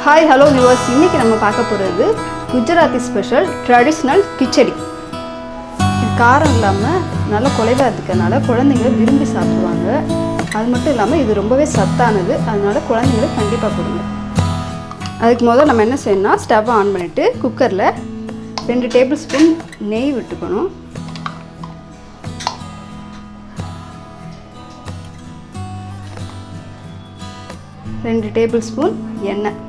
Hi, hello viewers. இன்னைக்கு நம்ம பார்க்க போறது குஜராத்தி ஸ்பெஷல் ட்ரெடிஷனல் கிச்சடி. இது காரம் இல்லாம நல்ல குழைவா இருக்கனால குழந்தைங்க விரும்பி சாப்பிடுவாங்க. அது மட்டும் இல்லாம இது ரொம்பவே சத்தானது. அதனால குழந்தைகளுக்கு கண்டிப்பா கொடுங்க. அதுக்கு முதல்ல நம்ம என்ன செய்யணும்னா ஸ்டவ் ஆன் பண்ணிட்டு குக்கர்ல 2 டேபிள்ஸ்பூன் நெய் விட்டுக்கணும். ரெண்டு டேபிள்ஸ்பூன் எண்ணெய்.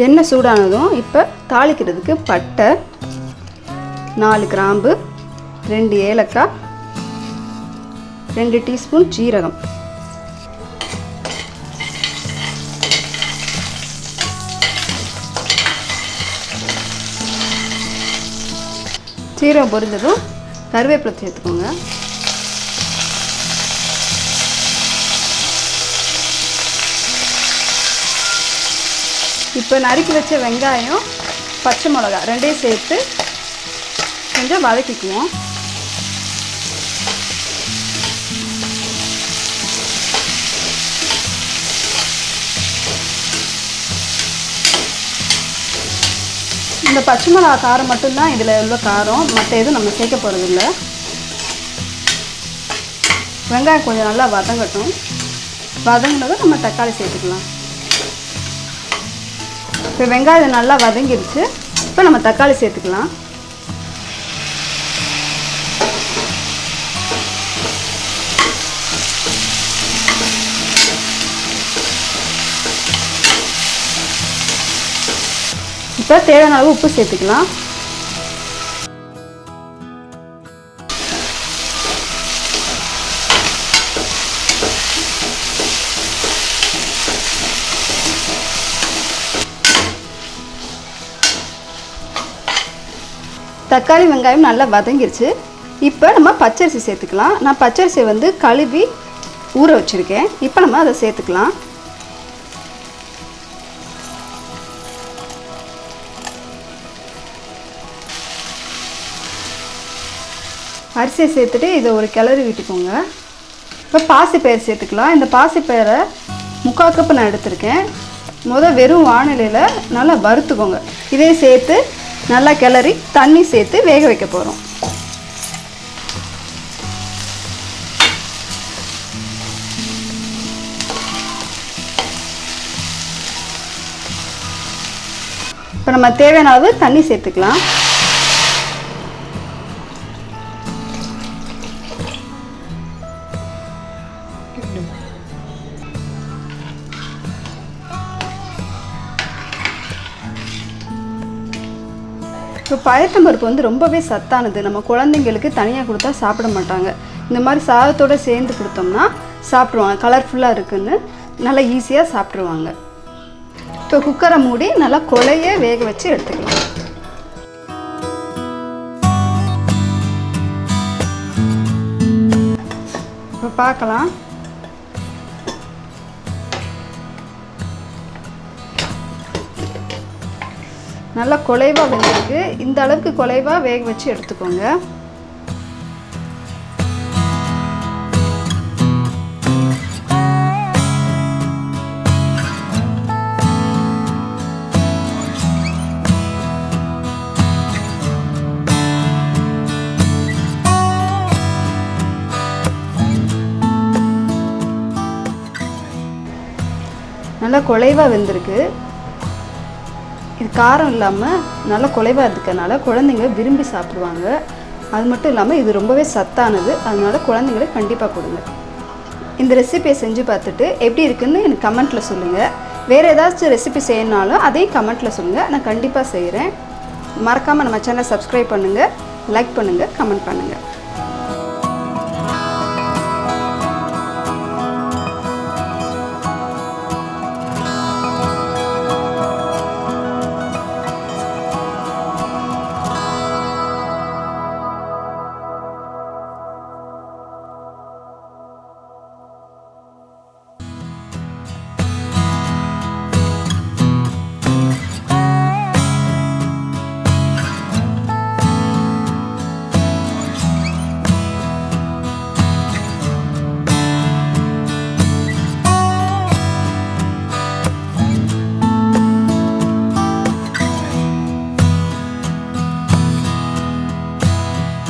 எண்ணெய் சூடானதும் இப்போ தாளிக்கிறதுக்கு பட்டை, 4 கிராம்பு, 2 ஏலக்காய், 2 டீஸ்பூன் ஜீரகம். ஜீரகம் பொரிஞ்சதும் கருவேப்பிலை சேர்த்துக்கோங்க. இப்போ நறுக்கி வச்ச வெங்காயம், பச்சை மிளகாய் ரெண்டையும் சேர்த்து கொஞ்சம் வதக்கிக்குவோம். இந்த பச்சை மிளகாய் காரம் மட்டும்தான் இதில் உள்ள காரம், மற்ற எதுவும் நம்ம சேர்க்க போகிறதில்ல. வெங்காயம் கொஞ்சம் நல்லா வதங்கட்டும். வதங்கினதும் நம்ம தக்காளி சேர்த்துக்கலாம். இப்போ வெங்காயம் நல்லா வதங்கிடுச்சு. இப்போ நம்ம தக்காளி சேர்த்துக்கலாம். இப்போ தேவையான அளவு உப்பு சேர்த்துக்கலாம். தக்காளி வெங்காயம் நல்லா வதங்கிருச்சு. இப்போ நம்ம பச்சரிசி சேர்த்துக்கலாம். நான் பச்சரிசியை வந்து கழுவி ஊற வச்சுருக்கேன். இப்போ நம்ம அதை சேர்த்துக்கலாம். அரிசியை சேர்த்துட்டு இதை ஒரு கிளறி விட்டுக்கோங்க. இப்போ பாசிப்பயிறு சேர்த்துக்கலாம். இந்த பாசிப்பயிரை 3/4 கப்பு நான் எடுத்திருக்கேன். வெறும் வானிலையில் நல்லா வறுத்துக்கோங்க. இதே சேர்த்து நல்லா கிளறி தண்ணி சேர்த்து வேக வைக்க போகிறோம். இப்போ நம்ம தேவையான அளவு தண்ணி சேர்த்துக்கலாம். இப்போ பயத்தம்பருப்பு வந்து ரொம்பவே சத்தானது. நம்ம குழந்தைங்களுக்கு தனியாக கொடுத்தா சாப்பிட மாட்டாங்க. இந்த மாதிரி சாதத்தோடு சேர்ந்து கொடுத்தோம்னா சாப்பிடுவாங்க. கலர்ஃபுல்லாக இருக்குன்னு நல்லா ஈஸியாக சாப்பிட்ருவாங்க. இப்போ குக்கரை மூடி நல்லா கொலைய வேக வச்சு எடுத்துக்கலாம். இப்போ பார்க்கலாம். நல்லா குழைவாக வெந்திருக்கு. இந்த அளவுக்கு குழைவாக வேக வச்சு எடுத்துக்கோங்க. நல்லா குழைவாக வெந்திருக்கு. இது காரம் இல்லாமல் நல்லா குழைவாக இருக்கனால குழந்தைங்க விரும்பி சாப்பிடுவாங்க. அது மட்டும் இல்லாமல் இது ரொம்பவே சத்தானது. அதனால குழந்தைங்களுக்கு கண்டிப்பாக கொடுங்க. இந்த ரெசிபியை செஞ்சு பார்த்துட்டு எப்படி இருக்குன்னு எனக்கு கமெண்ட்டில் சொல்லுங்கள். வேறு ஏதாச்சும் ரெசிபி செய்யணுனாலும் அதையும் கமெண்ட்டில் சொல்லுங்கள். நான் கண்டிப்பாக செய்கிறேன். மறக்காமல் நம்ம சேனலை சப்ஸ்கிரைப் பண்ணுங்கள், லைக் பண்ணுங்கள், கமெண்ட் பண்ணுங்கள்.